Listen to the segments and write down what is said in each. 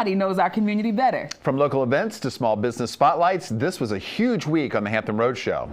nobody knows our community better. From local events to small business spotlights, this was a huge week on the Hampton Roads Show.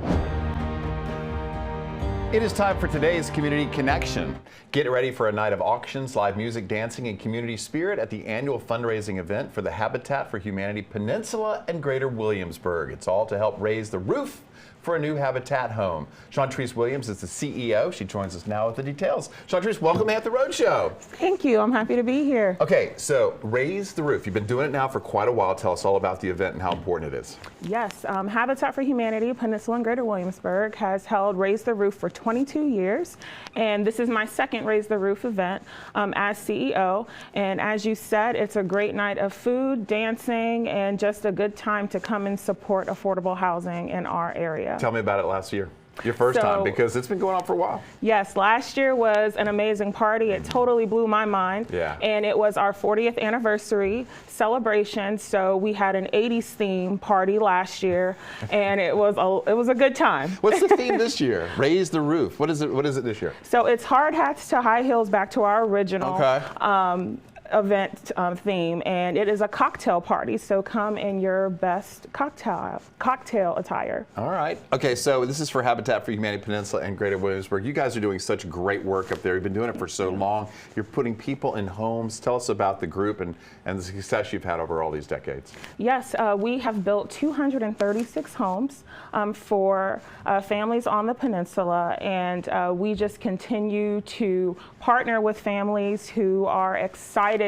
It is time for today's Community Connection. Get ready for a night of auctions, live music, dancing, and community spirit at the annual fundraising event for the Habitat for Humanity Peninsula and Greater Williamsburg. It's all to help raise the roof for a new Habitat home. Patrice Williams is the CEO. She joins us now with the details. Patrice, welcome to Hampton Roads Show. Thank you. I'm happy to be here. Okay, so raise the roof. You've been doing it now for quite a while. Tell us all about the event and how important it is. Yes, Habitat for Humanity Peninsula and Greater Williamsburg has held Raise the Roof for 22 years, and this is my second Raise the Roof event as CEO. And as you said, it's a great night of food, dancing, and just a good time to come and support affordable housing in our area. Tell me about it last year. Your first time, because it's been going on for a while. Yes, last year was an amazing party. It totally blew my mind. Yeah. And it was our 40th anniversary celebration. So we had an 80s theme party last year, and it was a good time. What's the theme this year? Raise the roof. What is it this year? So it's hard hats to high heels, back to our original. Okay. Event theme, and it is a cocktail party, so come in your best cocktail attire. All right. Okay, so this is for Habitat for Humanity Peninsula and Greater Williamsburg. You guys are doing such great work up there. You've been doing it for so long. You're putting people in homes. Tell us about the group and the success you've had over all these decades. Yes, we have built 236 homes for families on the peninsula, and we just continue to partner with families who are excited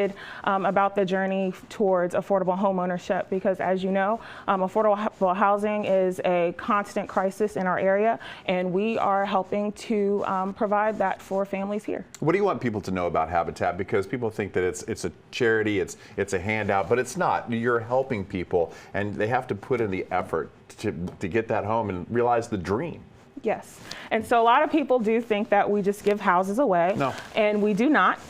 about the journey towards affordable home ownership, because as you know, affordable housing is a constant crisis in our area, and we are helping to provide that for families here. What do you want people to know about Habitat? Because people think that it's a charity, it's a handout, but it's not. You're helping people, and they have to put in the effort to get that home and realize the dream. Yes, and so a lot of people do think that we just give houses away. No. And we do not.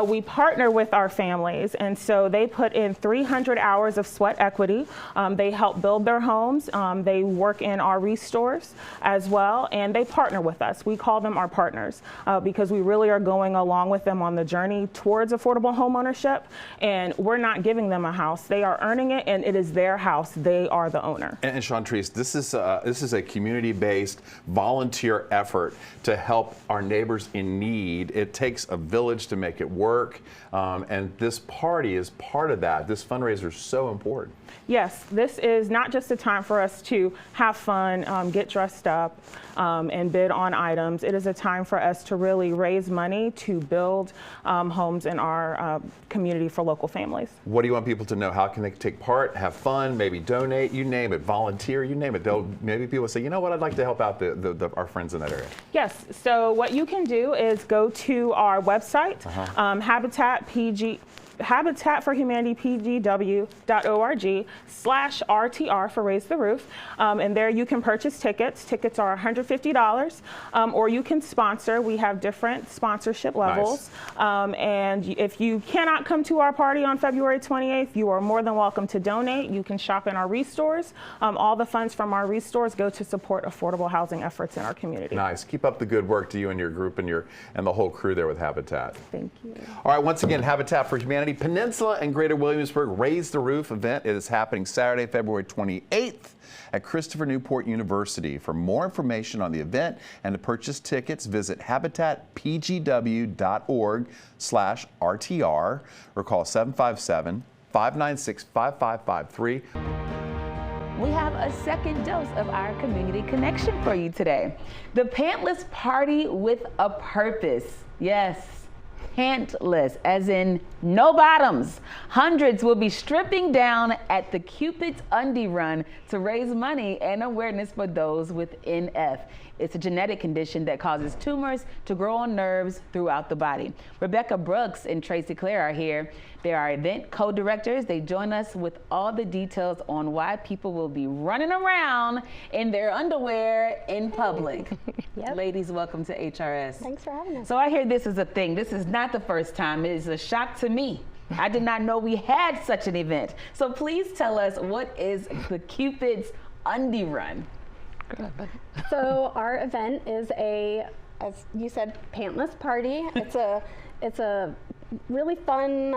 We partner with our families, and so they put in 300 hours of sweat equity. They help build their homes. They work in our restores as well, and they partner with us. We call them our partners because we really are going along with them on the journey towards affordable home ownership, and we're not giving them a house. They are earning it, and it is their house. They are the owner. And Patrice, this is a community-based volunteer effort to help our neighbors in need. It takes a village to make it work, and this party is part of that. This fundraiser is so important. Yes, this is not just a time for us to have fun, get dressed up, and bid on items. It is a time for us to really raise money to build homes in our community for local families. What do you want people to know? How can they take part, have fun, maybe donate, you name it, volunteer, you name it. Maybe people say, you know what, I'd like to help out our friends in that area. Yes, so what you can do is go to our website, habitatforhumanitypgw.org/RTR for Raise the Roof. And there you can purchase tickets. Tickets are $150, or you can sponsor. We have different sponsorship levels. Nice. And if you cannot come to our party on February 28th, you are more than welcome to donate. You can shop in our restores. All the funds from our restores go to support affordable housing efforts in our community. Nice. Keep up the good work to you and your group and the whole crew there with Habitat. Thank you. All right, once again, Habitat for Humanity Peninsula and Greater Williamsburg Raise the Roof event. It is happening Saturday, February 28th at Christopher Newport University. For more information on the event and to purchase tickets, visit habitatpgw.org/RTR or call 757-596-5553. We have a second dose of our community connection for you today. The Pantless Party with a Purpose. Yes. Pantless, as in no bottoms. Hundreds will be stripping down at the Cupid's Undie Run to raise money and awareness for those with NF. It's a genetic condition that causes tumors to grow on nerves throughout the body. Rebecca Brooks and Tracy Claire are here. They are event co-directors. They join us with all the details on why people will be running around in their underwear in public. Yep. Ladies, welcome to HRS. Thanks for having us. So I hear this is a thing. This is not the first time. It is a shock to me. I did not know we had such an event. So please tell us, what is the Cupid's Undie Run? So our event is as you said, pantless party. It's a really fun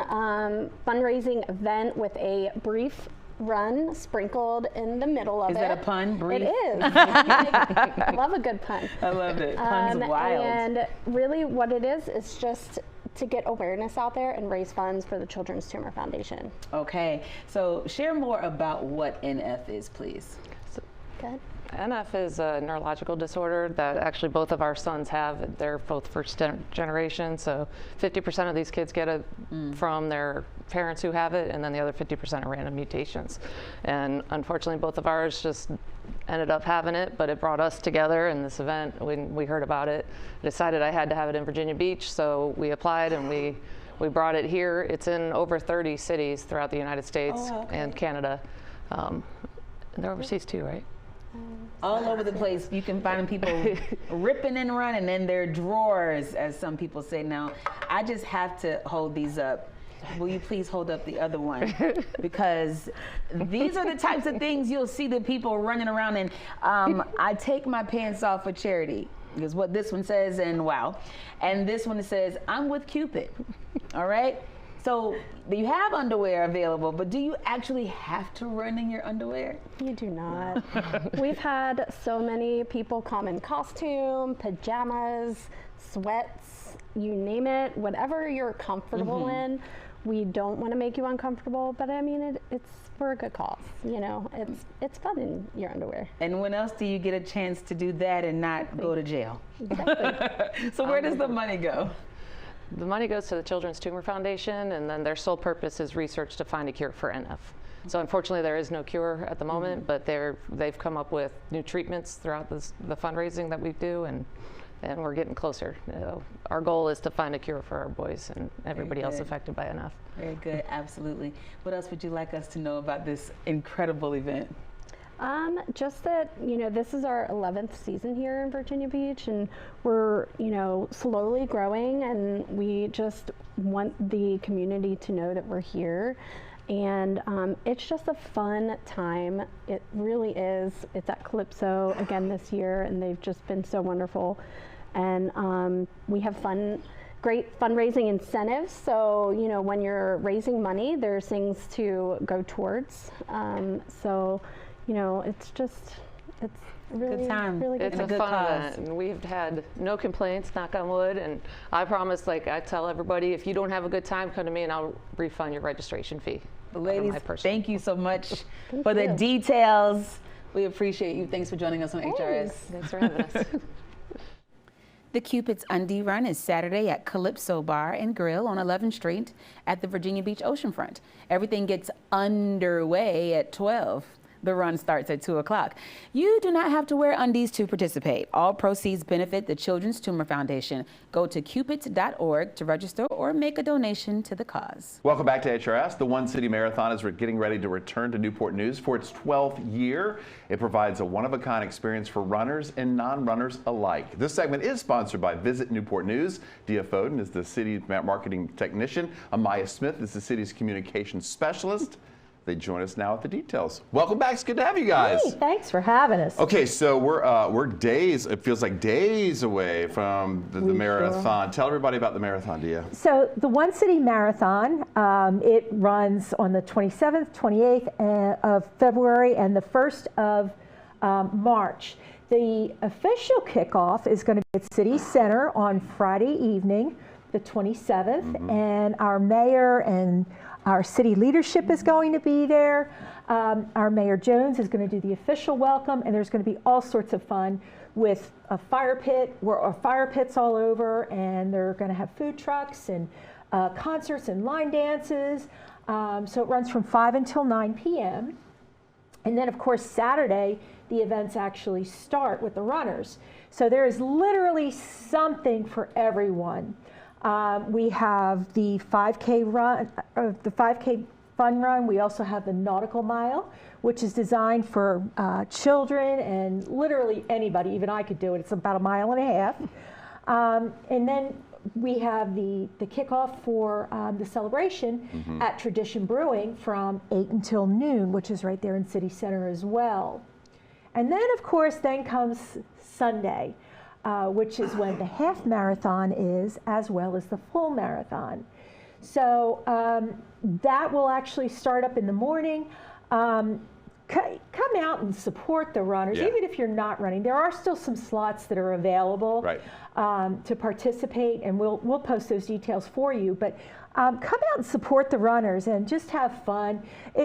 fundraising event with a brief run sprinkled in the middle of it. Is that a pun? Brief? It is. I love a good pun. I love it. Pun's wild. And really what it is just to get awareness out there and raise funds for the Children's Tumor Foundation. Okay, so share more about what NF is, please. Good. NF is a neurological disorder that actually both of our sons have. They're both first generation, so 50% of these kids get it from their parents who have it, and then the other 50% are random mutations. And unfortunately, both of ours just ended up having it, but it brought us together in this event. When we heard about it, decided I had to have it in Virginia Beach, so we applied and we brought it here. It's in over 30 cities throughout the United States and Canada. And they're overseas too, right? All over the place. You can find people ripping and running in their drawers, as some people say. Now, I just have to hold these up. Will you please hold up the other one? Because these are the types of things you'll see the people running around in. I take my pants off for charity, is what this one says, and wow. And this one says, I'm with Cupid. All right? So you have underwear available, but do you actually have to run in your underwear? You do not. We've had so many people come in costume, pajamas, sweats, you name it, whatever you're comfortable in. We don't want to make you uncomfortable, but I mean, it's for a good cause. You know, it's fun in your underwear. And when else do you get a chance to do that and not go to jail? Exactly. So where does the money go? The money goes to the Children's Tumor Foundation, and then their sole purpose is research to find a cure for NF. So unfortunately, there is no cure at the moment, but they've come up with new treatments throughout the fundraising that we do, and we're getting closer. Our goal is to find a cure for our boys and everybody else affected by NF. Very good, absolutely. What else would you like us to know about this incredible event? Just that, you know, this is our 11th season here in Virginia Beach, and we're, you know, slowly growing, and we just want the community to know that we're here. And it's just a fun time. It really is. It's at Calypso again this year, and they've just been so wonderful. And we have great fundraising incentives. So, you know, when you're raising money, there's things to go towards. So, you know, it's really good time. Really good It's time. a fun event, and we've had no complaints, knock on wood, and I promise, like I tell everybody, if you don't have a good time, come to me and I'll refund your registration fee. Ladies, thank you so much for the details. We appreciate you. Thanks for joining us on HRS. Thanks for having us. The Cupid's Undie Run is Saturday at Calypso Bar and Grill on 11th Street at the Virginia Beach Oceanfront. Everything gets underway at 12. The run starts at 2 o'clock. You do not have to wear undies to participate. All proceeds benefit the Children's Tumor Foundation. Go to cupids.org to register or make a donation to the cause. Welcome back to HRS. The One City Marathon is getting ready to return to Newport News for its 12th year. It provides a one-of-a-kind experience for runners and non-runners alike. This segment is sponsored by Visit Newport News. Dia Foden is the city's marketing technician. Amaya Smith is the city's communications specialist. They join us now with the details. Welcome back. It's good to have you guys. Hey, thanks for having us. Okay, so we're days, it feels like days away from the marathon. Tell everybody about the marathon, Dia. So the One City Marathon, it runs on the 27th, 28th of February and the 1st of March. The official kickoff is going to be at City Center on Friday evening, the 27th, and our mayor and our city leadership is going to be there. Our Mayor Jones is going to do the official welcome, and there's going to be all sorts of fun with a fire pit, fire pits all over, and they're going to have food trucks and concerts and line dances. So it runs from 5 until 9 p.m. And then, of course, Saturday, the events actually start with the runners. So there is literally something for everyone. We have the 5K run, the 5K fun run. We also have the nautical mile, which is designed for children and literally anybody. Even I could do it. It's about 1.5 miles. And then we have the kickoff for the celebration at Tradition Brewing from 8 until noon, which is right there in City Center as well. And then, of course, then comes Sunday. Which is when the half marathon is, as well as the full marathon. So that will actually start up in the morning. Come out and support the runners, even if you're not running. There are still some slots that are available to participate, and we'll post those details for you. But come out and support the runners and just have fun.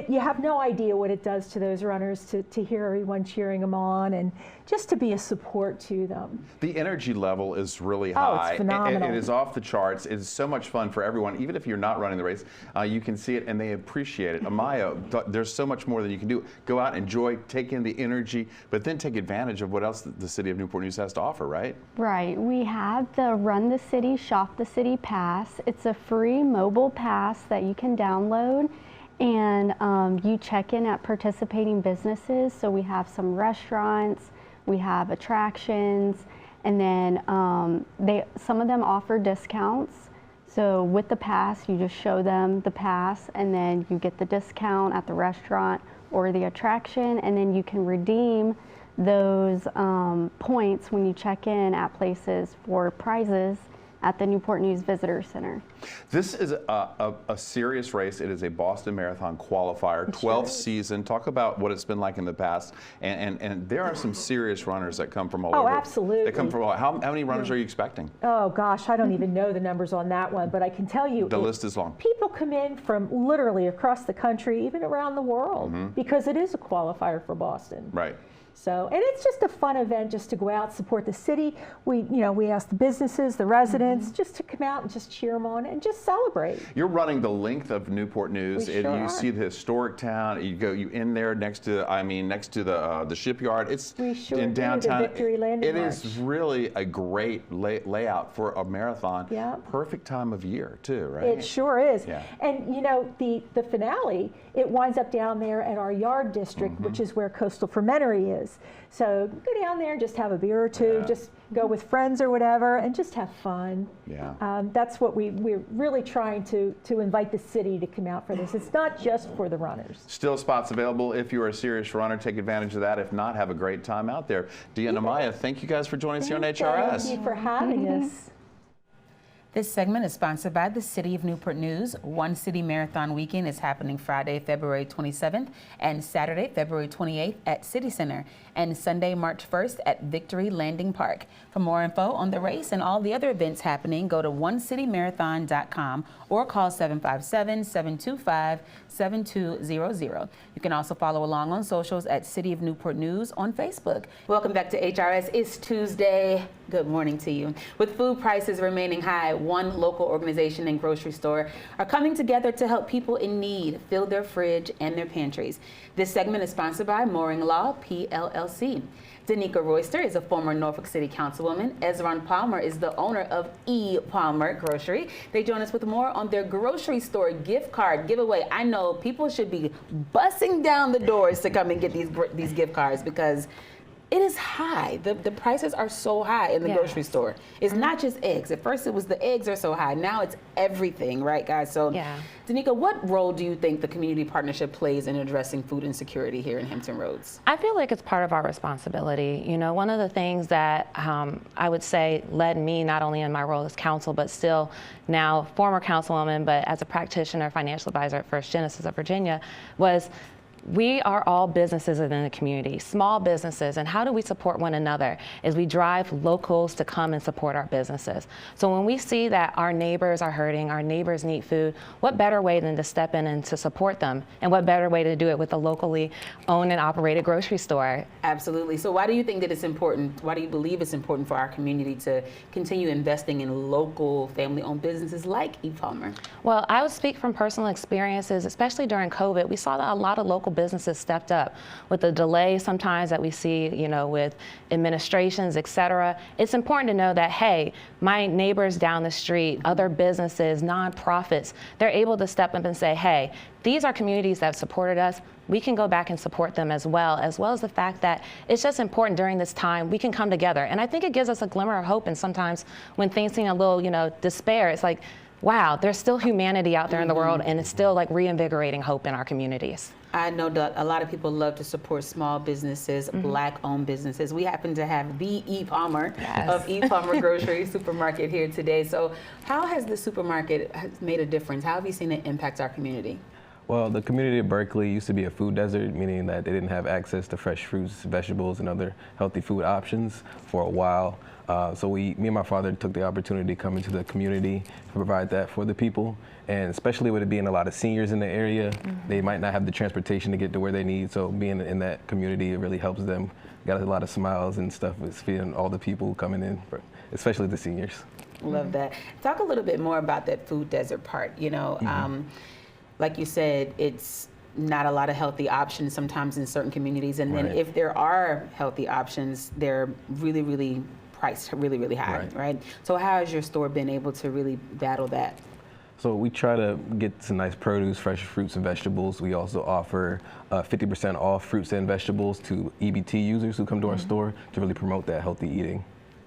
You have no idea what it does to those runners to hear everyone cheering them on and just to be a support to them. The energy level is really high. It's phenomenal. It is off the charts. It is so much fun for everyone. Even if you're not running the race, you can see it and they appreciate it. Amaya, there's so much more that you can do. Go out, enjoy, take in the energy, but then take advantage of what else the city of Newport News has to offer, right? Right. We have the Run the City, Shop the City Pass. It's a free mobile pass that you can download, and you check in at participating businesses. So we have some restaurants, we have attractions, and then some of them offer discounts. So with the pass, you just show them the pass, and then you get the discount at the restaurant or the attraction, and then you can redeem those points when you check in at places for prizes at the Newport News Visitor Center. This is a serious race. It is a Boston Marathon qualifier, 12th season. Talk about what it's been like in the past. And there are some serious runners that come from all over. Oh, absolutely. They come from all. How many runners are you expecting? Oh, gosh, I don't even know the numbers on that one, but I can tell you. The list is long. People come in from literally across the country, even around the world, because it is a qualifier for Boston. Right. So, and it's just a fun event just to go out, support the city. We ask the businesses, the residents, just to come out and just cheer them on and just celebrate. You're running the length of Newport News, We and sure you are. see the historic town. You in there next to the shipyard. It's We sure in do, the downtown. Victory Landing It is March. really a great layout for a marathon. Yeah. Perfect time of year too, right? It sure is. Yeah. And the finale, it winds up down there at our yard district, which is where Coastal Fermentary is. So go down there and just have a beer or two, Yeah. just go with friends or whatever, and just have fun. Yeah. That's what we're really trying to invite the city to come out for this. It's not just for the runners. Still spots available if you're a serious runner. Take advantage of that. If not, have a great time out there. Dee and Amaya, thank you guys for joining us here on HRS. Thank you for having us. This segment is sponsored by the City of Newport News. One City Marathon Weekend is happening Friday, February 27th and Saturday, February 28th at City Center and Sunday, March 1st at Victory Landing Park. For more info on the race and all the other events happening, go to onecitymarathon.com or call 757-725-7200. You can also follow along on socials at City of Newport News on Facebook. Welcome back to HRS. It's Tuesday. Good morning to you. With food prices remaining high, one local organization and grocery store are coming together to help people in need fill their fridge and their pantries. This segment is sponsored by Mooring Law, PLLC. Danica Royster is a former Norfolk City Councilwoman. Ezron Palmer is the owner of E. Palmer Grocery. They join us with more on their grocery store gift card giveaway. I know people should be busting down the doors to come and get these gift cards because it is high. The prices are so high in the grocery store. It's not just eggs. At first it was the eggs are so high. Now it's everything, right, guys? So, Danica, what role do you think the community partnership plays in addressing food insecurity here in Hampton Roads? I feel like it's part of our responsibility. You know, one of the things that I would say led me not only in my role as council, but still now former councilwoman, but as a practitioner, financial advisor at First Genesis of Virginia, was we are all businesses within the community, small businesses, and how do we support one another is we drive locals to come and support our businesses. So when we see that our neighbors are hurting, our neighbors need food, what better way than to step in and to support them? And what better way to do it with a locally owned and operated grocery store? Absolutely. So why do you think that it's important, why do you believe it's important for our community to continue investing in local family-owned businesses like E. Palmer? Well, I would speak from personal experiences, especially during COVID. We saw that a lot of local businesses stepped up with the delay sometimes that we see, you know, with administrations, et cetera. It's important to know that, hey, my neighbors down the street, other businesses, nonprofits, they're able to step up and say, hey, these are communities that have supported us. We can go back and support them as well as the fact that it's just important during this time we can come together. And I think it gives us a glimmer of hope. And sometimes when things seem a little, you know, despair, it's like, wow, there's still humanity out there in the world, and it's still like reinvigorating hope in our communities. I know that a lot of people love to support small businesses, Black-owned businesses. We happen to have the E. Palmer of E. Palmer Grocery Supermarket here today. So how has the supermarket made a difference? How have you seen it impact our community? Well, the community of Berkeley used to be a food desert, meaning that they didn't have access to fresh fruits, vegetables, and other healthy food options for a while. So me and my father took the opportunity to come into the community to provide that for the people. And especially with it being a lot of seniors in the area, they might not have the transportation to get to where they need. So being in that community, it really helps them. Got a lot of smiles and stuff with feeding all the people coming in, especially the seniors. Love that. Talk a little bit more about that food desert part. You know, like you said, it's not a lot of healthy options sometimes in certain communities. And then if there are healthy options, they're really, really priced really, really high, right? So how has your store been able to really battle that? So we try to get some nice produce, fresh fruits and vegetables. We also offer 50% off fruits and vegetables to EBT users who come to our store to really promote that healthy eating.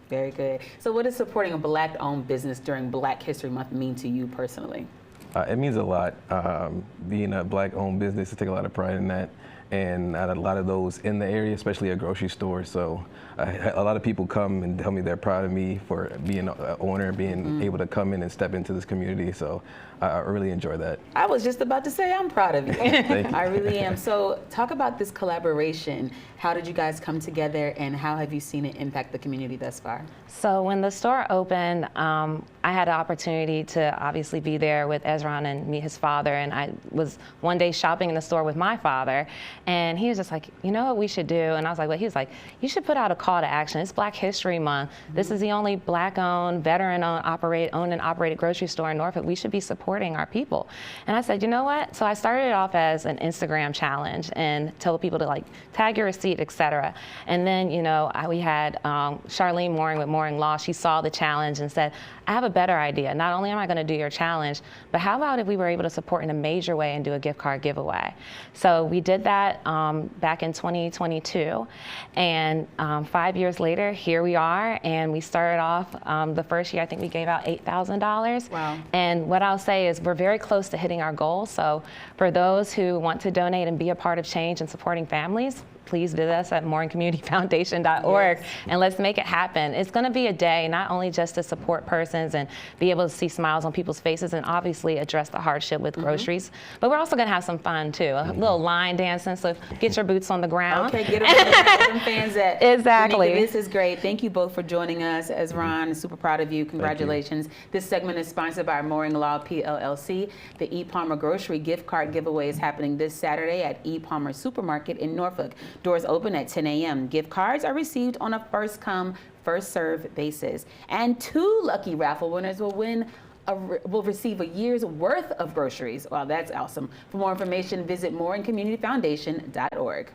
Very good. So what does supporting a Black-owned business during Black History Month mean to you personally? It means a lot. Being a Black-owned business, I take a lot of pride in that. And not a lot of those in the area, especially a grocery store. So a lot of people come and tell me they're proud of me for being an owner, being able to come in and step into this community. So I really enjoy that. I was just about to say I'm proud of you. Thank you. I really am. So talk about this collaboration. How did you guys come together, and how have you seen it impact the community thus far? So when the store opened, I had an opportunity to obviously be there with Ezron and meet his father. And I was one day shopping in the store with my father, and he was just like, you know what we should do? And I was like, well, he was like, you should put out a call to action. It's Black History Month. This is the only Black-owned, veteran-owned and operated grocery store in Norfolk. We should be supporting our people. And I said, you know what? So I started it off as an Instagram challenge and told people to like tag your receipt, etc. And then, you know, we had Charlene Mooring with Mooring Law. She saw the challenge and said, I have a better idea. Not only am I going to do your challenge, but how about if we were able to support in a major way and do a gift card giveaway? So we did that back in 2022. And 5 years later, here we are. And we started off the first year, I think we gave out $8,000. Wow. And what I'll say is we're very close to hitting our goal. So for those who want to donate and be a part of change and supporting families, please visit us at mooringcommunityfoundation.org and let's make it happen. It's going to be a day not only just to support persons and be able to see smiles on people's faces and obviously address the hardship with groceries, but we're also going to have some fun too. A little line dancing, so get your boots on the ground. Okay, get them fans at. Exactly. Janika, this is great. Thank you both for joining us. Ezron, super proud of you. Congratulations. This segment is sponsored by Mooring Law PLLC. The E. Palmer Grocery gift card giveaway is happening this Saturday at E. Palmer Supermarket in Norfolk. Doors open at 10 a.m. Gift cards are received on a first-come, first-served basis. And 2 lucky raffle winners will receive a year's worth of groceries. Wow, that's awesome. For more information, visit mooringcommunityfoundation.org.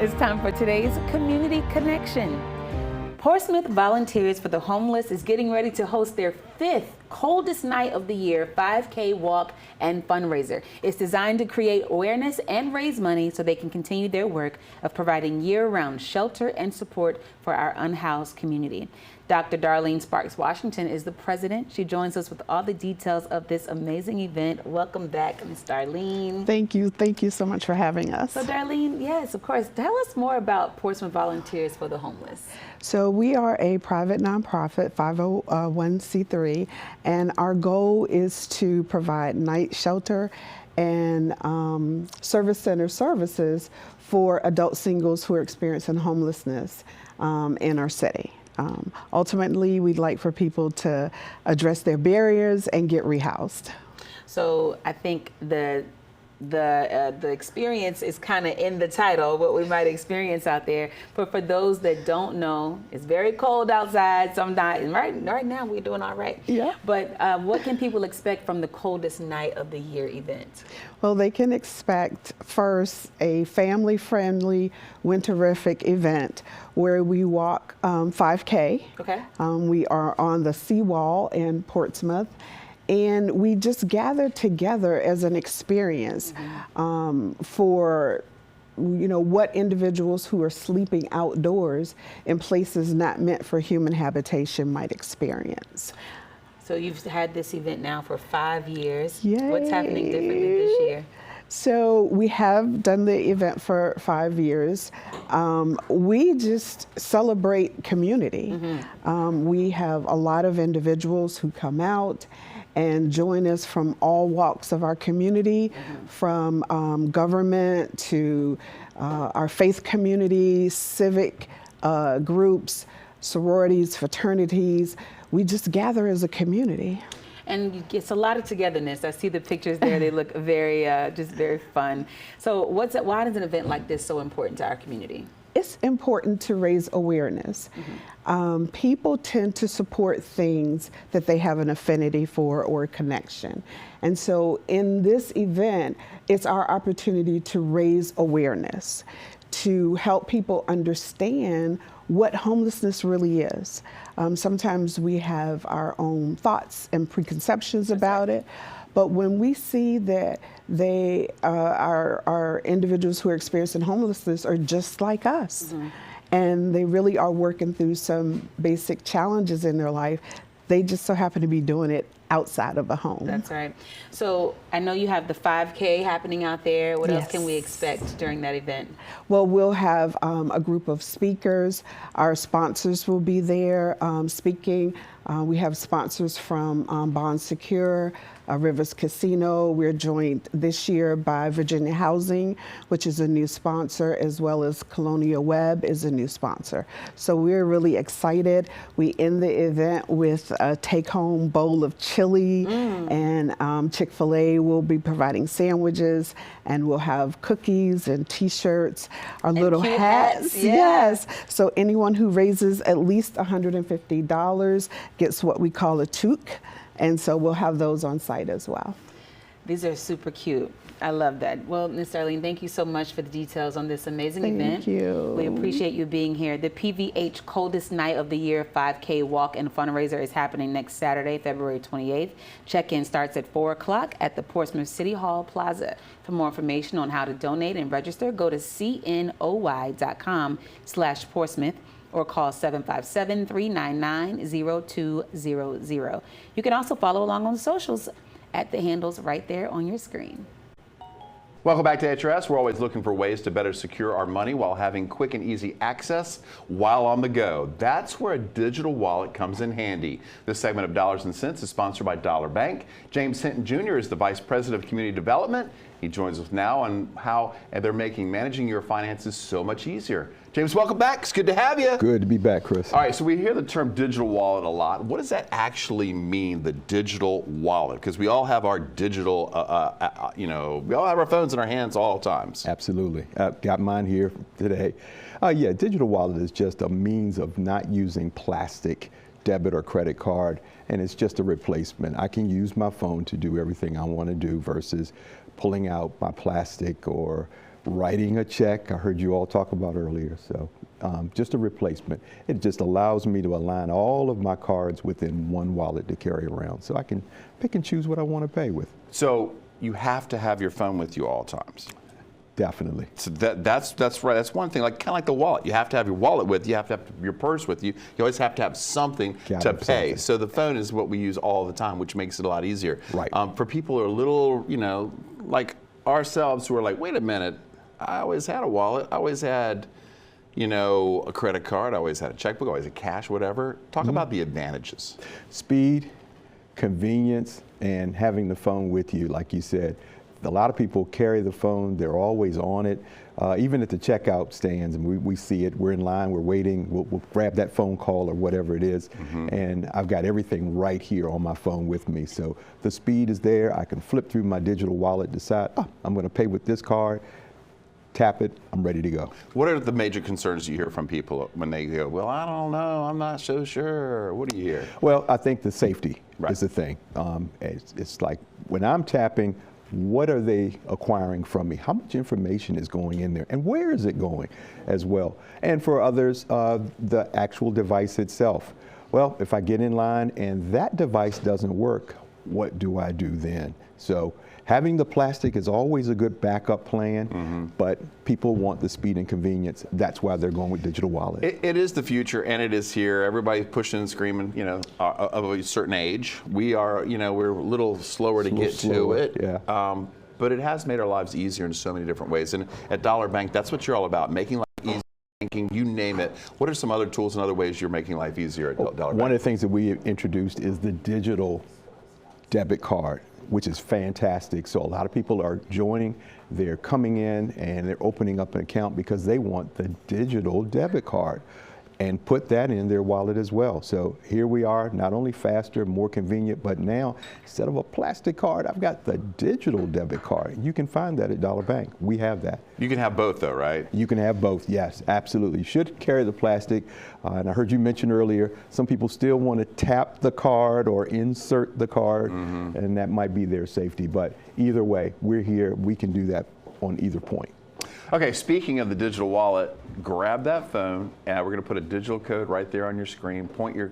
It's time for today's Community Connection. Portsmouth Volunteers for the Homeless is getting ready to host their 5th coldest night of the year 5K walk and fundraiser. It's designed to create awareness and raise money so they can continue their work of providing year-round shelter and support for our unhoused community. Dr. Darlene Sparks Washington is the president. She joins us with all the details of this amazing event. Welcome back, Ms. Darlene. Thank you. Thank you so much for having us. So Darlene, yes, of course. Tell us more about Portsmouth Volunteers for the Homeless. So we are a private nonprofit, 501c3, and our goal is to provide night shelter and service center services for adult singles who are experiencing homelessness in our city. Ultimately, we'd like for people to address their barriers and get rehoused. So I think the experience is kind of in the title, what we might experience out there. But for those that don't know, it's very cold outside sometimes. Right now we're doing all right. Yeah. But what can people expect from the coldest night of the year event? Well, they can expect first a family-friendly, winterific event where we walk 5K. Okay. We are on the seawall in Portsmouth. And we just gather together as an experience for what individuals who are sleeping outdoors in places not meant for human habitation might experience. So you've had this event now for 5 years. Yay. What's happening differently this year? So we have done the event for 5 years. We just celebrate community. We have a lot of individuals who come out and join us from all walks of our community, from government to our faith community, civic groups, sororities, fraternities. We just gather as a community. And it's a lot of togetherness. I see the pictures there. They look very, just very fun. So why is an event like this so important to our community? It's important to raise awareness. People tend to support things that they have an affinity for or a connection. And so in this event, it's our opportunity to raise awareness, to help people understand what homelessness really is. Sometimes we have our own thoughts and preconceptions about it, but when we see that they are individuals who are experiencing homelessness are just like us, and they really are working through some basic challenges in their life, they just so happen to be doing it outside of a home. That's right. So I know you have the 5K happening out there. What else can we expect during that event? Well, we'll have a group of speakers. Our sponsors will be there speaking. We have sponsors from Bond Secure, Rivers Casino. We're joined this year by Virginia Housing, which is a new sponsor, as well as Colonial Web is a new sponsor. So we're really excited. We end the event with a take-home bowl of chili, and Chick-fil-A will be providing sandwiches, and we'll have cookies and T-shirts, our little hats. Yes. So anyone who raises at least $150 gets what we call a toque. And so we'll have those on site as well. These are super cute. I love that. Well, Ms. Darlene, thank you so much for the details on this amazing event. Thank you. We appreciate you being here. The PVH Coldest Night of the Year 5K Walk and Fundraiser is happening next Saturday, February 28th. Check-in starts at 4 o'clock at the Portsmouth City Hall Plaza. For more information on how to donate and register, go to cnoy.com/Portsmouth. or call 757-399-0200. You can also follow along on the socials at the handles right there on your screen. Welcome back to HRS. We're always looking for ways to better secure our money while having quick and easy access while on the go. That's where a digital wallet comes in handy. This segment of Dollars and Cents is sponsored by Dollar Bank. James Hinton Jr. is the Vice President of Community Development. He joins us now on how they're making managing your finances so much easier. James, welcome back. It's good to have you. Good to be back, Chris. All right, so we hear the term digital wallet a lot. What does that actually mean, the digital wallet? Because we all have our digital, we all have our phones in our hands all times. Absolutely. I've got mine here today. Yeah, digital wallet is just a means of not using plastic debit or credit card, and it's just a replacement. I can use my phone to do everything I want to do versus pulling out my plastic or writing a check. I heard you all talk about earlier. So just a replacement. It just allows me to align all of my cards within one wallet to carry around, so I can pick and choose what I want to pay with. So you have to have your phone with you all times. Definitely. So that's right. That's one thing. Kind of like the wallet. You have to have your wallet with you. You have to have your purse with you. You always have to have something to pay. Something. So the phone is what we use all the time, which makes it a lot easier. Right. For people who are a little, like ourselves, who are like, wait a minute, I always had a wallet. I always had, a credit card. I always had a checkbook. I always had cash, whatever. Talk about the advantages. Speed, convenience, and having the phone with you, like you said. A lot of people carry the phone. They're always on it. Even at the checkout stands, and we see it. We're in line. We're waiting. We'll grab that phone call or whatever it is, and I've got everything right here on my phone with me. So the speed is there. I can flip through my digital wallet, decide, I'm going to pay with this card, tap it, I'm ready to go. What are the major concerns you hear from people when they go, well, I don't know, I'm not so sure? What do you hear? Well, I think the safety is the thing. It's like when I'm tapping, what are they acquiring from me? How much information is going in there? And where is it going as well? And for others, the actual device itself. Well, if I get in line and that device doesn't work, what do I do then? So having the plastic is always a good backup plan, but people want the speed and convenience. That's why they're going with digital wallet. It is the future, and it is here. Everybody's pushing and screaming, you know, of a certain age. We are, you know, we're a little slower to get to it. Yeah. But it has made our lives easier in so many different ways. And at Dollar Bank, that's what you're all about, making life easier, banking, you name it. What are some other tools and other ways you're making life easier at Dollar Bank? One of the things that we introduced is the digital debit card, which is fantastic. So a lot of people are joining, they're coming in and they're opening up an account because they want the digital debit card and put that in their wallet as well. So here we are, not only faster, more convenient, but now instead of a plastic card, I've got the digital debit card. You can find that at Dollar Bank. We have that. You can have both though, right? You can have both, yes, absolutely. You should carry the plastic. And I heard you mention earlier, some people still want to tap the card or insert the card, and that might be their safety. But either way, we're here. We can do that on either point. Okay, speaking of the digital wallet, grab that phone, and we're going to put a digital code right there on your screen. Point your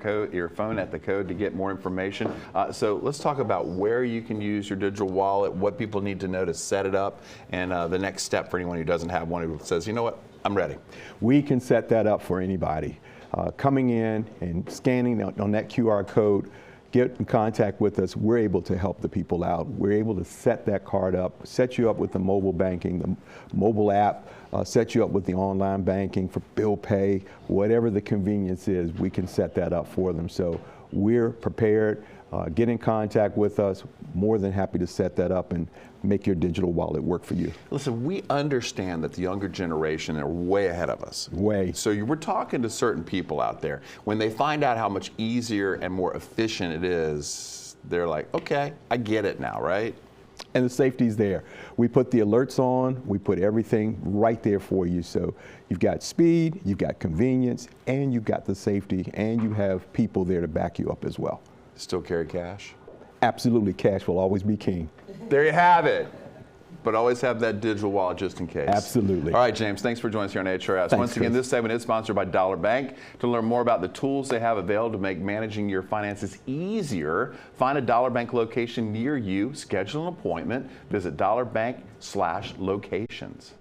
phone at the code to get more information. So let's talk about where you can use your digital wallet, what people need to know to set it up, and the next step for anyone who doesn't have one who says, you know what, I'm ready. We can set that up for anybody. Coming in and scanning on that QR code, get in contact with us. We're able to help the people out. We're able to set that card up, set you up with the mobile banking, the mobile app, set you up with the online banking for bill pay, whatever the convenience is, we can set that up for them. So we're prepared. Get in contact with us. More than happy to set that up and make your digital wallet work for you. Listen, we understand that the younger generation are way ahead of us. Way. So we're talking to certain people out there. When they find out how much easier and more efficient it is, they're like, okay, I get it now, right? And the safety's there. We put the alerts on, we put everything right there for you. So you've got speed, you've got convenience, and you've got the safety, and you have people there to back you up as well. Still carry cash? Absolutely, cash will always be king. There you have it. But always have that digital wallet just in case. Absolutely. All right, James, thanks for joining us here on HRS. Thanks, Once again, Chris. this segment is sponsored by Dollar Bank. To learn more about the tools they have available to make managing your finances easier, find a Dollar Bank location near you, schedule an appointment, visit dollarbank/locations.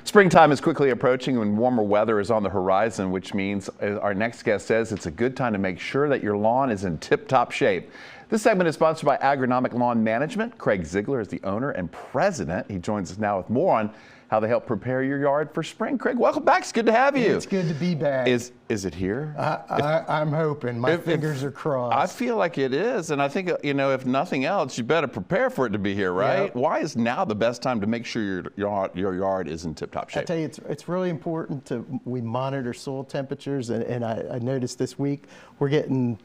Springtime is quickly approaching and warmer weather is on the horizon, which means, as our next guest says, it's a good time to make sure that your lawn is in tip-top shape. This segment is sponsored by Agronomic Lawn Management. Craig Ziegler is the owner and president. He joins us now with more on how they help prepare your yard for spring. Craig, welcome back. It's good to have you. It's good to be back. Is it here? I'm hoping. My fingers are crossed. I feel like it is, and I think, you know, if nothing else, you better prepare for it to be here, right? Yep. Why is now the best time to make sure your yard is in tip-top shape? I tell you, it's really important we monitor soil temperatures, and I noticed this week we're getting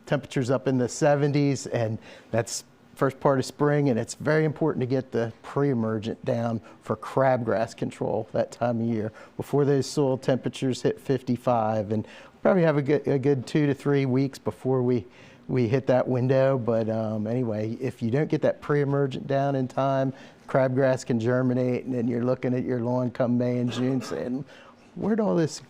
temperatures up in the 70s, and that's first part of spring, and it's very important to get the pre-emergent down for crabgrass control that time of year before those soil temperatures hit 55, and probably have a good 2 to 3 weeks before we hit that window. But anyway, if you don't get that pre-emergent down in time, crabgrass can germinate, and then you're looking at your lawn come May and June saying, where'd all this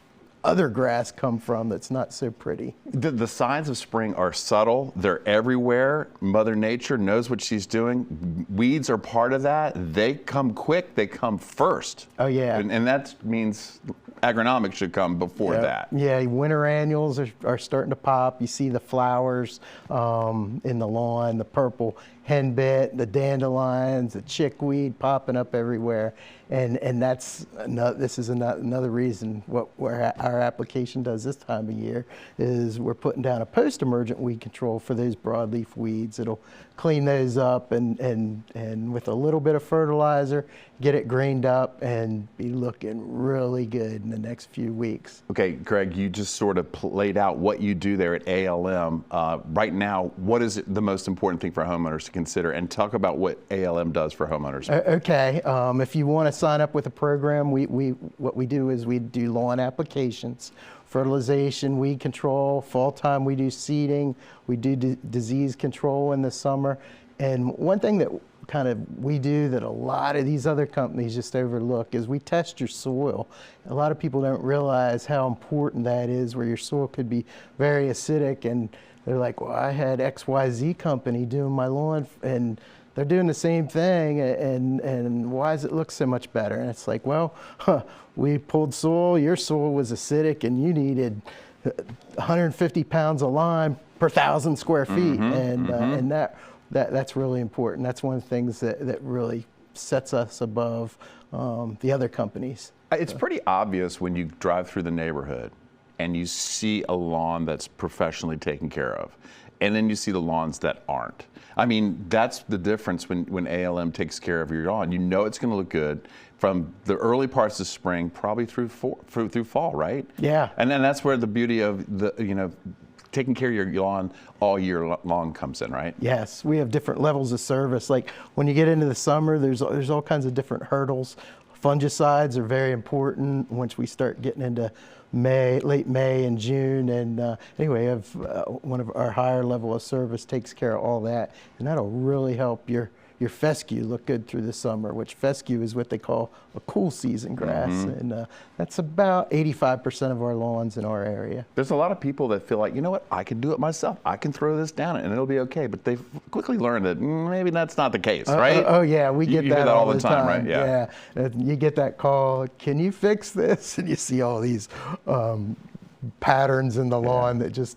other grass come from that's not so pretty? The signs of spring are subtle. They're everywhere. Mother Nature knows what she's doing. Weeds are part of that. They come quick. They come first. Oh, yeah. And that means agronomics should come before that. Yeah, winter annuals are starting to pop. You see the flowers in the lawn, the purple henbit, the dandelions, the chickweed popping up everywhere. And this is another reason what our application does this time of year is we're putting down a post-emergent weed control for those broadleaf weeds. It'll clean those up and with a little bit of fertilizer, get it greened up and be looking really good in the next few weeks. Okay, Craig, you just sort of laid out what you do there at ALM. Right now, what is the most important thing for homeowners to consider? And talk about what ALM does for homeowners. Okay, if you want to sign up with a program, what we do is we do lawn applications, fertilization, weed control. Fall time we do seeding, we do disease control in the summer, And one thing that kind of we do that a lot of these other companies just overlook is we test your soil. A lot of people don't realize how important that is, where your soil could be very acidic, and they're like, well, I had XYZ company doing my lawn and they're doing the same thing, and why does it look so much better? And it's like, well, we pulled soil, your soil was acidic, and you needed 150 pounds of lime per 1,000 square feet, and that's really important. That's one of the things that really sets us above the other companies. It's pretty obvious when you drive through the neighborhood and you see a lawn that's professionally taken care of, and then you see the lawns that aren't. I mean, that's the difference when ALM takes care of your lawn. You know it's going to look good from the early parts of spring, probably through fall, right? Yeah. And then that's where the beauty of taking care of your lawn all year long comes in, right? Yes, we have different levels of service. Like when you get into the summer, there's all kinds of different hurdles. Fungicides are very important once we start getting into late May and June. And anyway, one of our higher level of service takes care of all that, and that'll really help your fescue look good through the summer, which fescue is what they call a cool season grass. And that's about 85% of our lawns in our area. There's a lot of people that feel like, you know what, I can do it myself. I can throw this down and it'll be okay. But they've quickly learned that maybe that's not the case, right? Oh yeah, we get that all the time. Right? Yeah. You get that call, can you fix this? And you see all these patterns in the lawn that just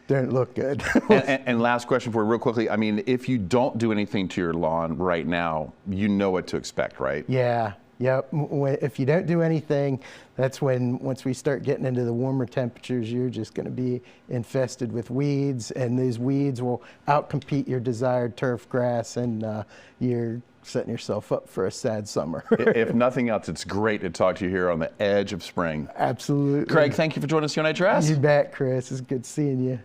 don't look good. and last question for you real quickly. I mean, if you don't do anything to your lawn right now, you know what to expect, right? Yeah. Yep. If you don't do anything, that's when, once we start getting into the warmer temperatures, you're just going to be infested with weeds, and these weeds will outcompete your desired turf grass, and you're setting yourself up for a sad summer. If nothing else, it's great to talk to you here on the edge of spring. Absolutely. Craig, thank you for joining us here on HRS. You bet, Chris. It's good seeing you.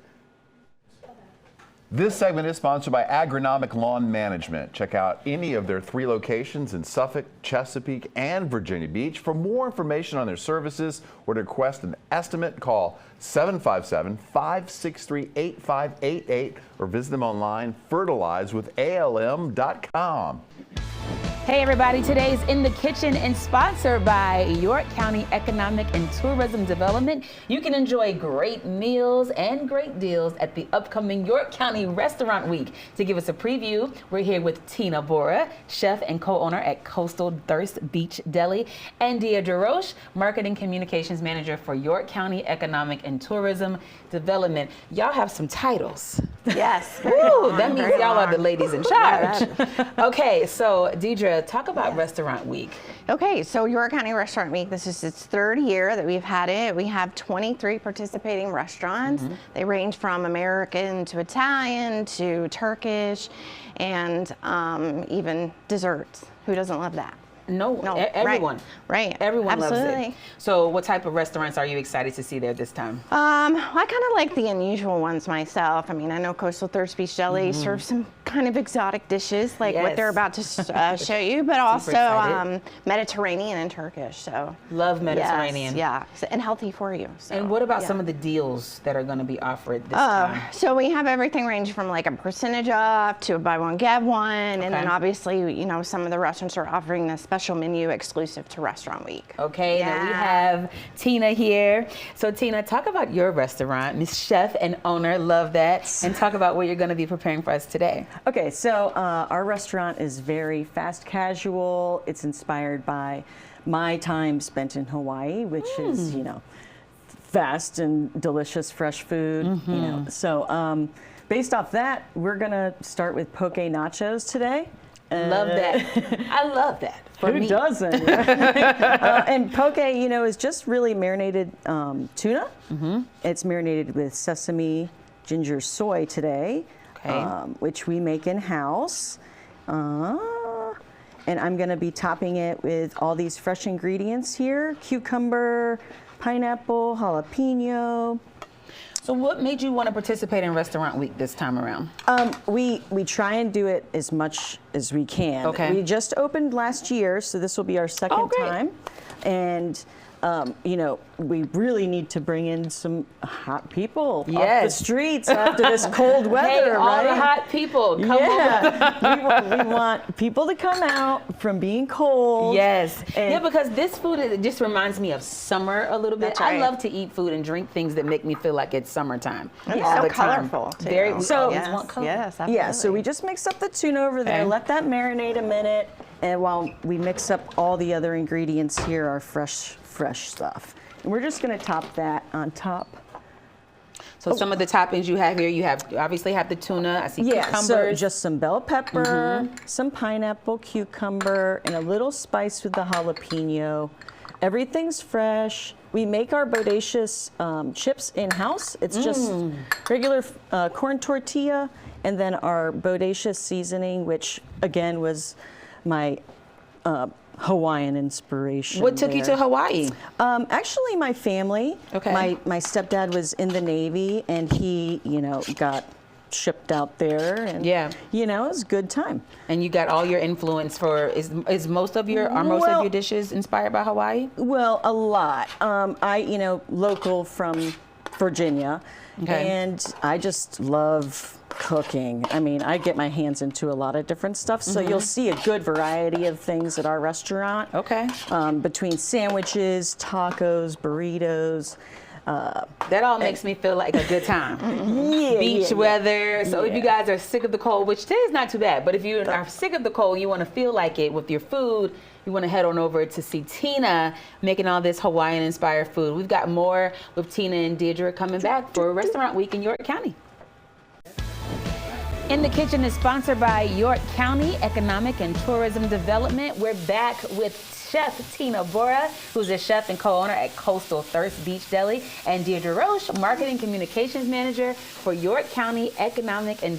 This segment is sponsored by Agronomic Lawn Management. Check out any of their 3 locations in Suffolk, Chesapeake, and Virginia Beach. For more information on their services or to request an estimate, call 757-563-8588 or visit them online, fertilizewithalm.com. Hey everybody, today's In the Kitchen and sponsored by York County Economic and Tourism Development. You can enjoy great meals and great deals at the upcoming York County Restaurant Week. To give us a preview, we're here with Tina Bora, chef and co-owner at Coastal Thirst Beach Deli, and Deidre Roche, Marketing Communications Manager for York County Economic and Tourism Development. Y'all have some titles. Yes. Woo, that means y'all are the ladies in charge. Okay, so Deidre, talk about Restaurant Week. Okay, so York County Restaurant Week, this is its 3rd year that we've had it. We have 23 participating restaurants. They range from American to Italian to Turkish, and even desserts. Who doesn't love that? No, everyone. Right. Everyone Absolutely. loves it. So what type of restaurants are you excited to see there this time? I kind of like the unusual ones myself. I mean, I know Coastal Thirst Beach Deli serves some kind of exotic dishes like what they're about to show you, but also Mediterranean and Turkish. So love Mediterranean. Yes, yeah, and healthy for you. So, and what about some of the deals that are going to be offered this time? So we have everything ranging from like a percentage off to a buy one get one, and then obviously, you know, some of the restaurants are offering this special menu exclusive to Restaurant Week. Okay, now we have Tina here. So Tina, talk about your restaurant, Miss Chef and owner, love that, and talk about what you're going to be preparing for us today. Okay, so our restaurant is very fast casual. It's inspired by my time spent in Hawaii, which is, you know, fast and delicious fresh food, you know. So based off that, we're going to start with poke nachos today. Love that. I love that. Who doesn't? And poke, you know, is just really marinated tuna. It's marinated with sesame, ginger, soy today, which we make in-house. And I'm going to be topping it with all these fresh ingredients here: cucumber, pineapple, jalapeno. So what made you want to participate in Restaurant Week this time around? We try and do it as much as we can. Okay. We just opened last year, so this will be our second time. And you know, we really need to bring in some hot people off the Yes. streets after this cold weather, Hey, all right? the hot people, come Yeah, we want people to come out from being cold. Yes. And- Yeah, because this food it just reminds me of summer a little bit. That's I right. love to eat food and drink things that make me feel like it's summertime. And all so the time. colorful, too. Very. We So- always Yes, want color. Yes, absolutely. Yeah, so we just mix up the tuna over there, Okay. let that marinate a minute, and while we mix up all the other ingredients here, our fresh stuff. And we're just gonna top that on top. So some of the toppings you have here, you obviously have the tuna. I see Yeah, so cucumbers. just some bell pepper, some pineapple, cucumber, and a little spice with the jalapeno. Everything's fresh. We make our bodacious chips in-house. It's just regular corn tortilla, and then our bodacious seasoning, which again was my Hawaiian inspiration. What took you there. to Hawaii? Actually, my family. Okay. My stepdad was in the Navy, and he, you know, got shipped out there, and Yeah. you know, it was a good time. And you got all your influence for is most of your dishes inspired by Hawaii? Well, a lot. You know, local from Virginia, Okay. and I just love cooking. I mean, I get my hands into a lot of different stuff, so you'll see a good variety of things at our restaurant. Okay. Between sandwiches, tacos, burritos. That all makes me feel like a good time. Yeah, Beach yeah, weather. So if you Yeah. guys are sick of the cold, which today is not too bad, but if you are sick of the cold, you want to feel like it with your food, you want to head on over to see Tina making all this Hawaiian inspired food. We've got more with Tina and Deirdre coming back for Restaurant Week in York County. In the Kitchen is sponsored by York County Economic and Tourism Development. We're back with Chef Tina Bora, who's a chef and co-owner at Coastal Thirst Beach Deli, and Deirdre Roche, Marketing Communications Manager for York County Economic and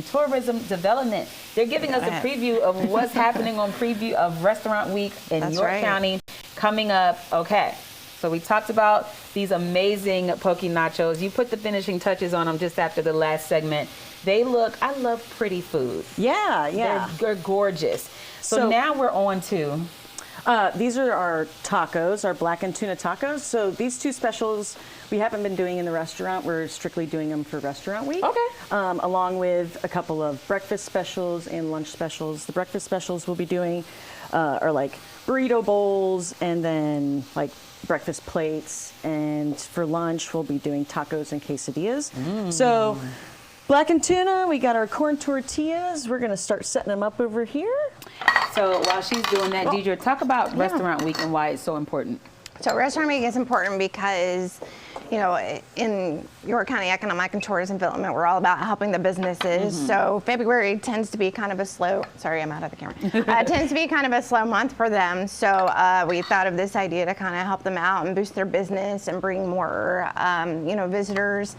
Tourism Development. They're giving us a preview of what's happening on preview of Restaurant Week in That's York right. County coming up. Okay. So we talked about these amazing poke nachos. You put the finishing touches on them just after the last segment. They look, I love pretty food. Yeah, yeah. They're gorgeous. So now we're on to. These are our tacos, our blackened tuna tacos. So these two specials we haven't been doing in the restaurant. We're strictly doing them for Restaurant Week. Okay. Along with a couple of breakfast specials and lunch specials. The breakfast specials we'll be doing are like burrito bowls and then like breakfast plates. And for lunch, we'll be doing tacos and quesadillas. So blackened tuna, we got our corn tortillas. We're gonna start setting them up over here. So while she's doing that, Deirdre, talk about Restaurant Week and why it's so important. So Restaurant Week is important because, you know, in York County Economic and Tourism Development, we're all about helping the businesses. So February tends to be kind of a slow, sorry, I'm out of the camera. Tends to be kind of a slow month for them. So we thought of this idea to kind of help them out and boost their business and bring more, you know, visitors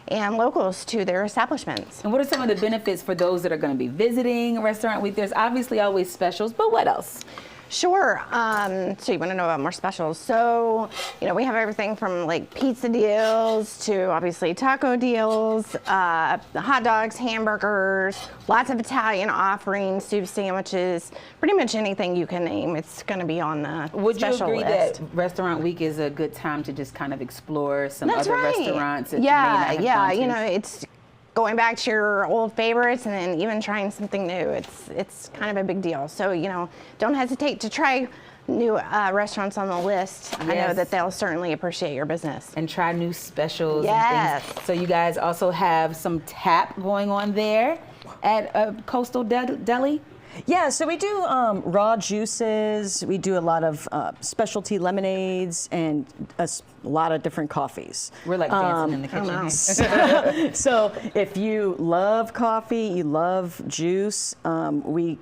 and locals to their establishments. And what are some of the benefits for those that are going to be visiting Restaurant Week? There's obviously always specials, but what else? Sure. So you want to know about more specials. So, you know, we have everything from like pizza deals to obviously taco deals, hot dogs, hamburgers, lots of Italian offerings, soup sandwiches, pretty much anything you can name. It's going to be on the Would you special agree list. that Restaurant Week is a good time to just kind of explore some That's other right. restaurants that you may not Yeah, have yeah. gone to? You know, it's going back to your old favorites and then even trying something new. It's kind of a big deal. So, you know, don't hesitate to try new restaurants on the list. I know Yes. that they'll certainly appreciate your business. And try new specials Yes. and things. So you guys also have some tap going on there at Coastal Deli? Yeah, so we do raw juices. We do a lot of specialty lemonades and a lot of different coffees. We're like dancing in the kitchen. So if you love coffee, you love juice, we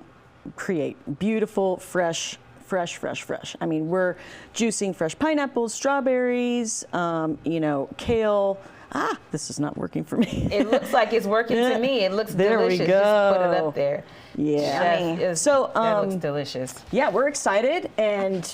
create beautiful, fresh. I mean, we're juicing fresh pineapples, strawberries, you know, kale. This is not working for me. It looks like it's working to me. It looks There we delicious. go. Just put it up there. Yeah. Chef, So that looks delicious. Yeah, we're excited and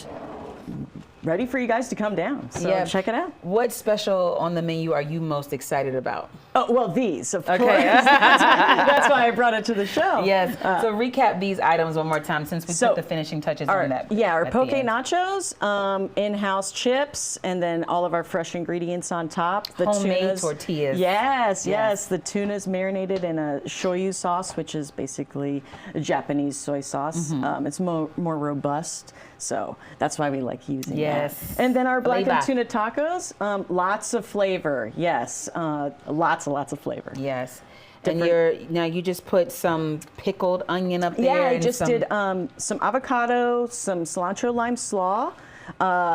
ready for you guys to come down. So check it out. What special on the menu are you most excited about? Oh, well, these, of course. That's why I brought it to the show. Yes. So recap these items one more time since we put the finishing touches on that. Yeah, our poke nachos, in-house chips, and then all of our fresh ingredients on top. The homemade tortillas. Yes. The tuna's marinated in a shoyu sauce, which is basically a Japanese soy sauce. It's more robust, so that's why we like using that. And then our blackened tuna tacos, lots of flavor. Yes, lots of flavor. Yes. And now you just put some pickled onion up there. Yeah, I just did some avocado, some cilantro lime slaw.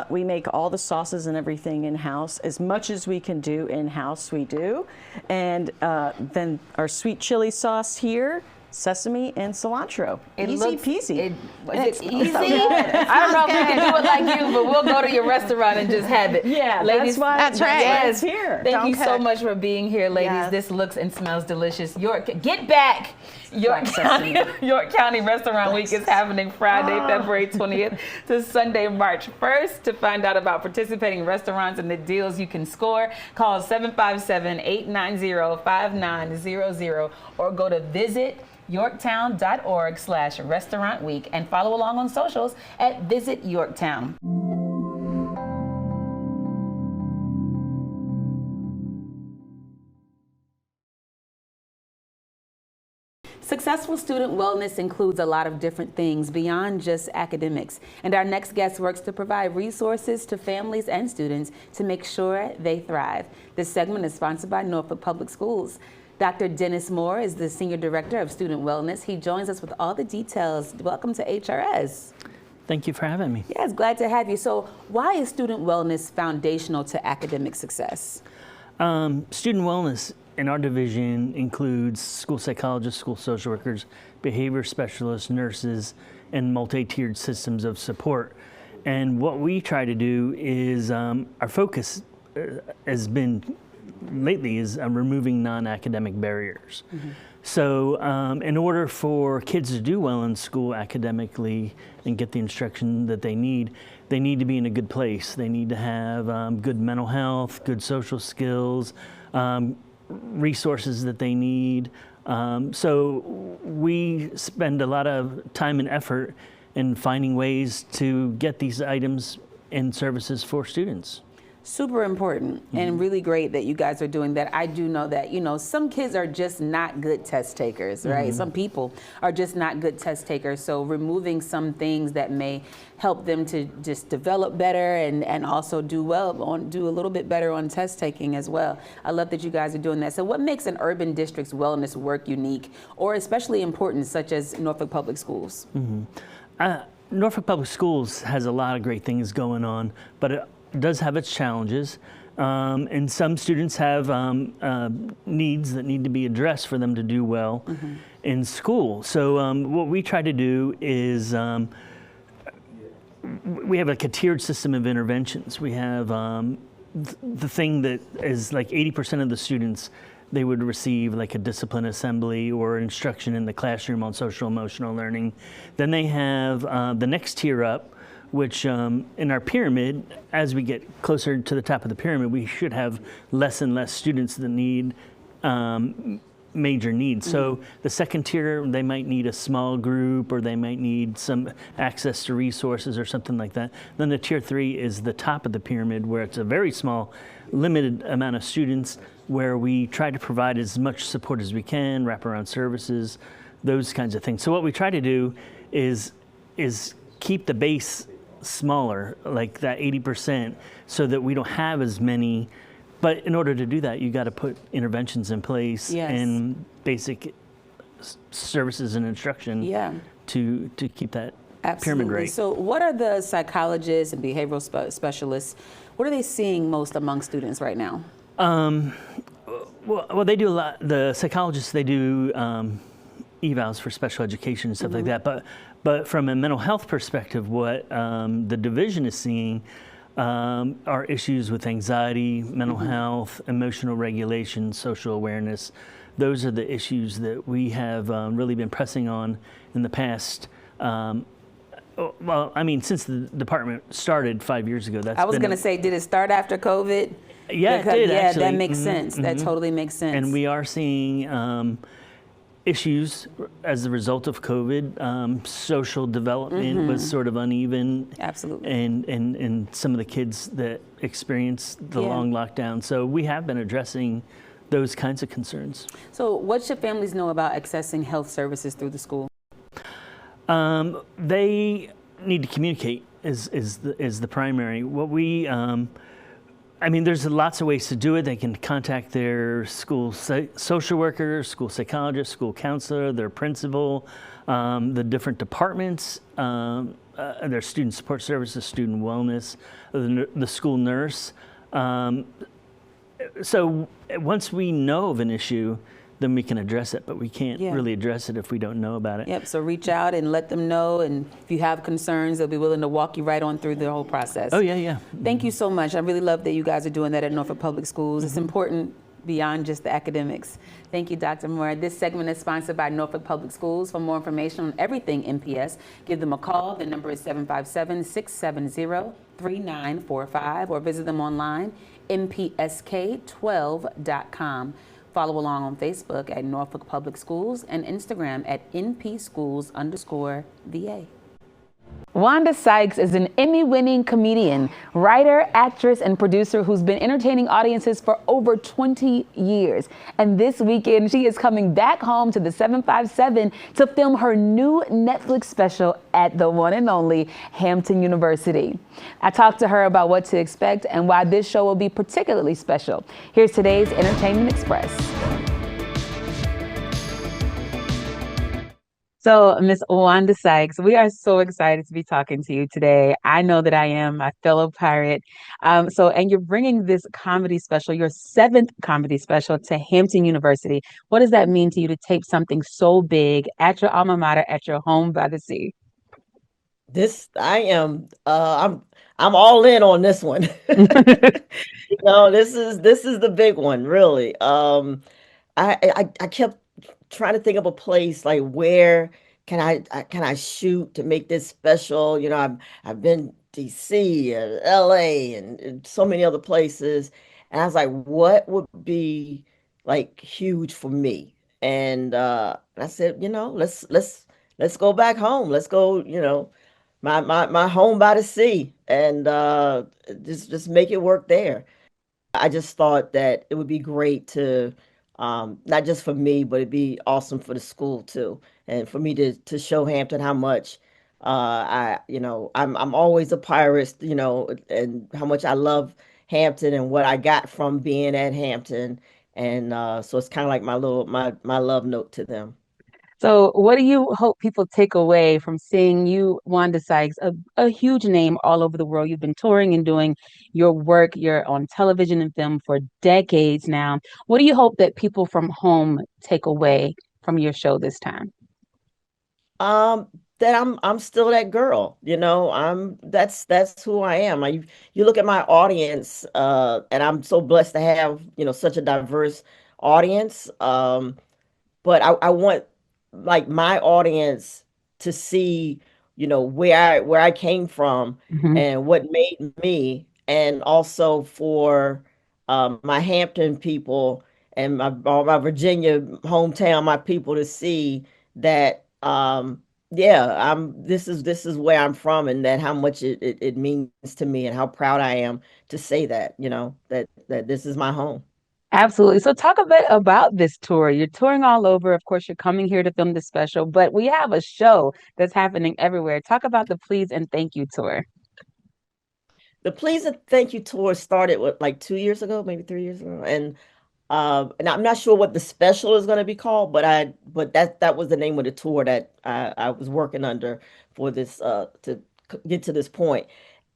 We make all the sauces and everything in-house. As much as we can do in-house, we do. And then our sweet chili sauce here, sesame and cilantro. Easy peasy. Is it easy? I don't know if we can do it like you, but we'll go to your restaurant and just have it. Yeah, ladies, that's right. Yes, here. Thank you so much for being here, ladies. Yes. This looks and smells delicious. Get back! York County Restaurant Week is happening Friday, February 20th to Sunday, March 1st. To find out about participating restaurants and the deals you can score, call 757-890-5900 or go to visityorktown.org/restaurant week and follow along on socials at Visit Yorktown. Successful student wellness includes a lot of different things beyond just academics, and our next guest works to provide resources to families and students to make sure they thrive. This segment is sponsored by Norfolk Public Schools. Dr. Dennis Moore is the Senior Director of Student Wellness. He joins us with all the details. Welcome to HRS. Thank you for having me. Yes, glad to have you. So why is student wellness foundational to academic success? Student wellness in our division includes school psychologists, school social workers, behavior specialists, nurses, and multi-tiered systems of support. And what we try to do is our focus has been lately is removing non-academic barriers. So in order for kids to do well in school academically and get the instruction that they need to be in a good place. They need to have good mental health, good social skills, resources that they need. So we spend a lot of time and effort in finding ways to get these items and services for students. Super important and really great that you guys are doing that. I do know that, some kids are just not good test takers, right? Some people are just not good test takers. So removing some things that may help them to just develop better and also do a little bit better on test taking as well. I love that you guys are doing that. So what makes an urban district's wellness work unique or especially important, such as Norfolk Public Schools? Norfolk Public Schools has a lot of great things going on, but it does have its challenges, and some students have needs that need to be addressed for them to do well in school. So what we try to do is we have like a tiered system of interventions. We have the thing that is like 80% of the students, they would receive like a discipline assembly or instruction in the classroom on social emotional learning. Then they have the next tier up, which in our pyramid, as we get closer to the top of the pyramid, we should have less and less students that need major needs. So the second tier, they might need a small group or they might need some access to resources or something like that. Then the tier 3 is the top of the pyramid, where it's a very small, limited amount of students, where we try to provide as much support as we can, wraparound services, those kinds of things. So what we try to do is keep the base smaller, like that 80%, so that we don't have as many. But in order to do that, you got to put interventions in place and basic services and instruction to keep that pyramid rate. So what are the psychologists and behavioral specialists, what are they seeing most among students right now? Well, they do a lot. The psychologists, they do evals for special education and stuff like that. But from a mental health perspective, what the division is seeing are issues with anxiety, mental health, emotional regulation, social awareness. Those are the issues that we have really been pressing on in the past Well, I mean, since the department started 5 years ago, that's I was been going to say, did it start after COVID? Yeah, Because, it did, yeah, actually. that makes sense. That totally makes sense. And we are seeing issues as a result of COVID. Social development was sort of uneven. Absolutely. And some of the kids that experienced the long lockdown. So we have been addressing those kinds of concerns. So what should families know about accessing health services through the school? They need to communicate is the primary. What we, I mean, there's lots of ways to do it. They can contact their school social worker, school psychologist, school counselor, their principal, the different departments, their student support services, student wellness, the school nurse. So once we know of an issue, then we can address it, but we can't really address it if we don't know about it. Yep, so reach out and let them know, and if you have concerns, they'll be willing to walk you right on through the whole process. Oh, yeah. Thank you so much. I really love that you guys are doing that at Norfolk Public Schools. It's important beyond just the academics. Thank you, Dr. Moore. This segment is sponsored by Norfolk Public Schools. For more information on everything NPS, give them a call. The number is 757-670-3945, or visit them online, npsk12.com. Follow along on Facebook at Norfolk Public Schools and Instagram at npschools_VA. Wanda Sykes is an Emmy-winning comedian, writer, actress, and producer who's been entertaining audiences for over 20 years. And this weekend, she is coming back home to the 757 to film her new Netflix special at the one and only Hampton University. I talked to her about what to expect and why this show will be particularly special. Here's today's Entertainment Express. So, Miss Wanda Sykes, we are so excited to be talking to you today. I know that I am, my fellow pirate. And you're bringing this comedy special, your 7th comedy special, to Hampton University. What does that mean to you to tape something so big at your alma mater, at your home by the sea? I'm all in on this one. This is the big one, really. I kept trying to think of a place like where can I shoot to make this special. I've been DC and LA and so many other places, and I was like, what would be like huge for me? And I said, let's go back home. Let's go, my home by the sea, and just make it work there. I just thought that it would be great to not just for me, but it'd be awesome for the school too, and for me to show Hampton how much I'm always a pirate, and how much I love Hampton and what I got from being at Hampton, and so it's kind of like my love note to them. So what do you hope people take away from seeing you, Wanda Sykes, a huge name all over the world? You've been touring and doing your work. You're on television and film for decades now. What do you hope that people from home take away from your show this time? That I'm still that girl, that's who I am. You look at my audience, and I'm so blessed to have, such a diverse audience. But I want like my audience to see, where I came from and what made me, and also for my Hampton people and all my Virginia hometown, my people, to see that this is where I'm from, and that how much it means to me, and how proud I am to say that, that this is my home. Absolutely. So talk a bit about this tour. You're touring all over. Of course, you're coming here to film this special, but we have a show that's happening everywhere. Talk about the Please and Thank You tour. The Please and Thank You tour started like 2 years ago, maybe 3 years ago, and I'm not sure what the special is going to be called, but that was the name of the tour that I was working under for this to get to this point.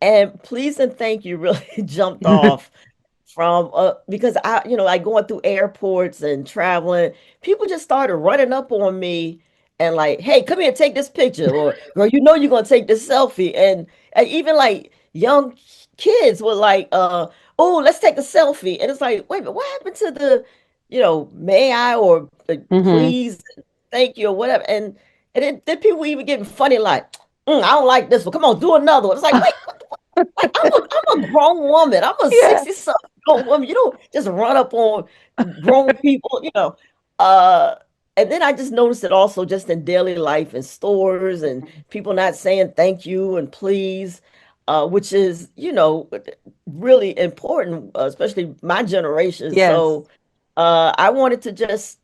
And Please and Thank You really jumped off from because I going through airports and traveling, people just started running up on me and like, hey, come here, take this picture, or girl, you're gonna take this selfie, and even like young kids were like, oh, let's take a selfie, and it's like, wait a minute, what happened to the, may I, or please, thank you, or whatever, and then people even getting funny like, I don't like this one. Come on, do another one. It's like, wait, like, I'm a grown woman. I'm a 60-something grown woman. You don't just run up on grown people, you know. And then I just noticed it also just in daily life in stores and people not saying thank you and please, which is, you know, really important, especially my generation. So I wanted to just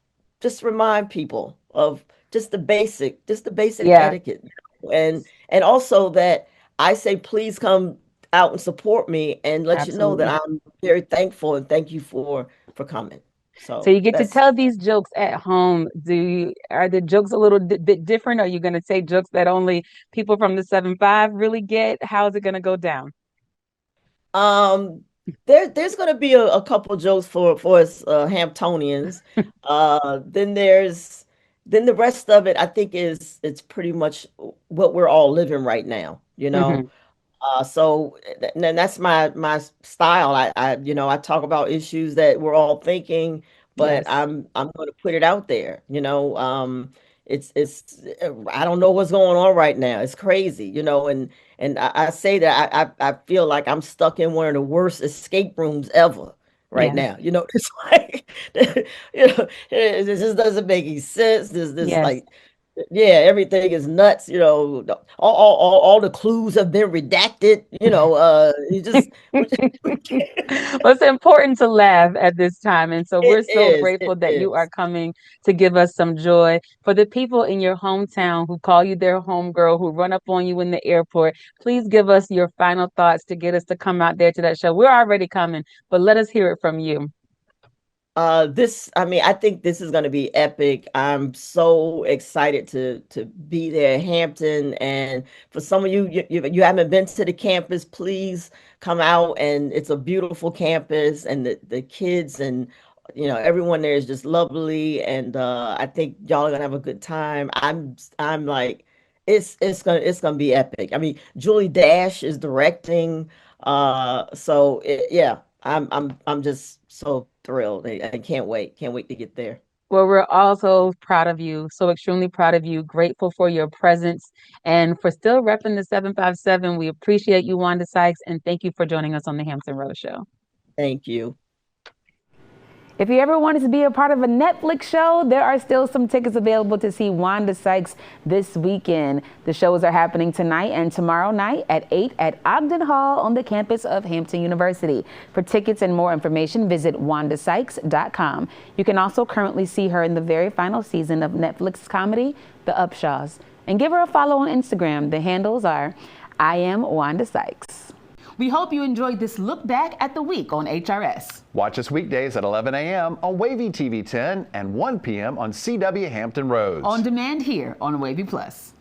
remind people of just the basic etiquette, you know? And also that I say, please come out and support me and let you know that I'm very thankful and thank you for coming. So you get to tell these jokes at home. Are the jokes a little bit different? Are you going to say jokes that only people from the 7-5 really get? How is it going to go down? There's going to be a couple jokes for us Hamptonians. Then the rest of it, I think it's pretty much what we're all living right now, you know. So and that's my style. I you know, I talk about issues that we're all thinking, but I'm going to put it out there, you know. It's I don't know what's going on right now. It's crazy, you know, and I say that I feel like I'm stuck in one of the worst escape rooms ever right now. You know, it's like you know, it just doesn't make any sense. This like everything is nuts, you know. All the clues have been redacted, you know. You just Well, it's important to laugh at this time, and so we're so grateful that you are coming to give us some joy. For the people in your hometown who call you their homegirl, who run up on you in the airport, please give us your final thoughts to get us to come out there to that show. We're already coming, but let us hear it from you. I mean, I think this is going to be epic. I'm so excited to be there in Hampton. And for some of you haven't been to the campus, please come out. And it's a beautiful campus, and the kids and, you know, everyone there is just lovely. And I think y'all are gonna have a good time. I'm like, it's gonna be epic. I mean, Julie Dash is directing. I'm just so thrilled. I can't wait to get there. Well, we're also proud of you, so extremely proud of you, grateful for your presence and for still repping the 757. We appreciate you, Wanda Sykes, and thank you for joining us on the Hampton Roads Show. Thank you. If you ever wanted to be a part of a Netflix show, there are still some tickets available to see Wanda Sykes this weekend. The shows are happening tonight and tomorrow night at 8 at Ogden Hall on the campus of Hampton University. For tickets and more information, visit wandasykes.com. You can also currently see her in the very final season of Netflix comedy, The Upshaws. And give her a follow on Instagram. The handles are I am Wanda Sykes. We hope you enjoyed this look back at the week on HRS. Watch us weekdays at 11 a.m. on WAVY TV 10 and 1 p.m. on CW Hampton Roads. On demand here on WAVY Plus.